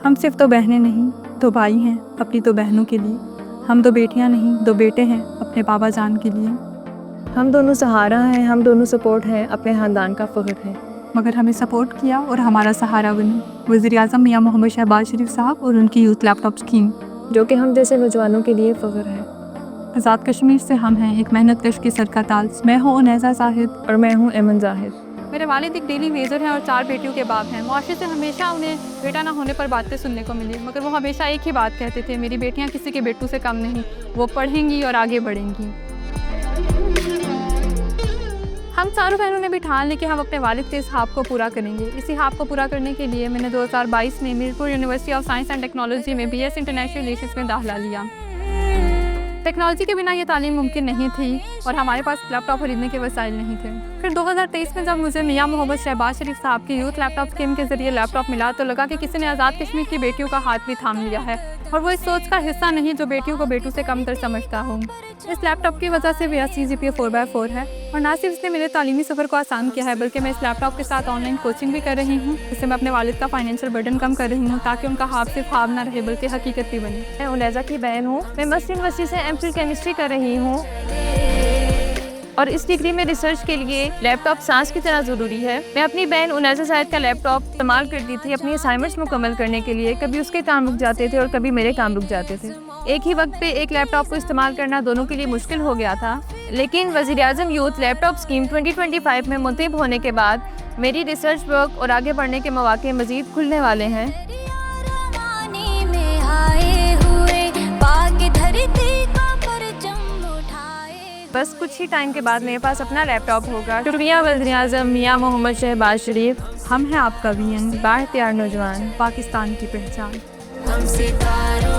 हम सिर्फ दो बहनें नहीं, दो भाई हैं अपनी दो बहनों के लिए। हम दो बेटियां नहीं, दो बेटे हैं अपने बाबा जान के लिए। हम दोनों सहारा हैं, हम दोनों सपोर्ट हैं, अपने ख़ानदान का फ़ख्र है। मगर हमें सपोर्ट किया और हमारा सहारा बनी वज़ीर-ए-आज़म मियां मोहम्मद शहबाज शरीफ साहब और उनकी यूथ लैपटॉप स्कीम, जो कि हम जैसे नौजवानों के लिए फ़ख्र है। आज़ाद कश्मीर से हम हैं एक मेहनत कश की सर का ताज। मैं हूँ उनैज़ा जाहिद और मैं हूँ एमन जाहिद। मेरे वालिद एक डेली वेजर हैं और 4 बेटियों के बाप हैं। मुआशरे से हमेशा उन्हें बेटा ना होने पर बातें सुनने को मिली, मगर वो हमेशा एक ही बात कहते थे, मेरी बेटियां किसी के बेटों से कम नहीं, वो पढ़ेंगी और आगे बढ़ेंगी। हम चारों बहनों ने भी ठान ली कि हम अपने वालिद के इस ख्वाब को पूरा करेंगे। इसी ख्वाब को पूरा करने के लिए मैंने 2022 में Mirpur university of science and technology में BS इंटरनेशनल रिलेशंस में दाखिला लिया। टेक्नोलॉजी के बिना ये तालीम मुमकिन नहीं थी और हमारे पास लैपटॉप खरीदने के वसाइल नहीं थे। फिर 2023 में जब मुझे मियां मोहम्मद शहबाज शरीफ साहब की यूथ लैपटॉप स्कीम के ज़रिए लैपटॉप मिला तो लगा कि किसी ने आज़ाद कश्मीर की बेटियों का हाथ भी थाम लिया है और वो इस सोच का हिस्सा नहीं जो बेटियों को बेटों से कमतर समझता हो। इस लैपटॉप की वजह से मेरा CGPA 4/4 है और ना सिर्फ इसने मेरे तालीमी सफ़र को आसान किया है बल्कि मैं इस लैपटॉप के साथ ऑनलाइन कोचिंग भी कर रही हूँ, जिससे मैं अपने वालिद का फाइनेंशियल बर्डन कम कर रही हूँ ताकि उनका ख्वाब सिर्फ ख्वाब ना रहे बल्कि हकीकत भी बने। मैं उनैज़ा की बहन हूँ। मैं मस्जिद यूनिवर्सिटी से MPhil केमिस्ट्री कर रही हूँ और इस डिग्री में रिसर्च के लिए लैपटॉप सांस की तरह ज़रूरी है। मैं अपनी बहन उनैज़ा जाहिद का लैपटॉप इस्तेमाल करती थी अपनी असाइनमेंट्स मुकम्मल करने के लिए। कभी उसके काम रुक जाते थे और कभी मेरे काम रुक जाते थे। एक ही वक्त पे एक लैपटॉप को इस्तेमाल करना दोनों के लिए मुश्किल हो गया था, लेकिन वज़ीर-ए-आज़म यूथ लैपटॉप स्कीम 2025 में मुंतखब होने के बाद मेरी रिसर्च वर्क और आगे बढ़ने के मौके मज़ीद खुलने वाले हैं। बस कुछ ही टाइम के बाद मेरे पास अपना लैपटॉप होगा। शुक्रिया वज़ीर-ए-आज़म मियां मोहम्मद शहबाज शरीफ। हम हैं आपका VN, बाइख्तियार नौजवान, पाकिस्तान की पहचान। हम सितारों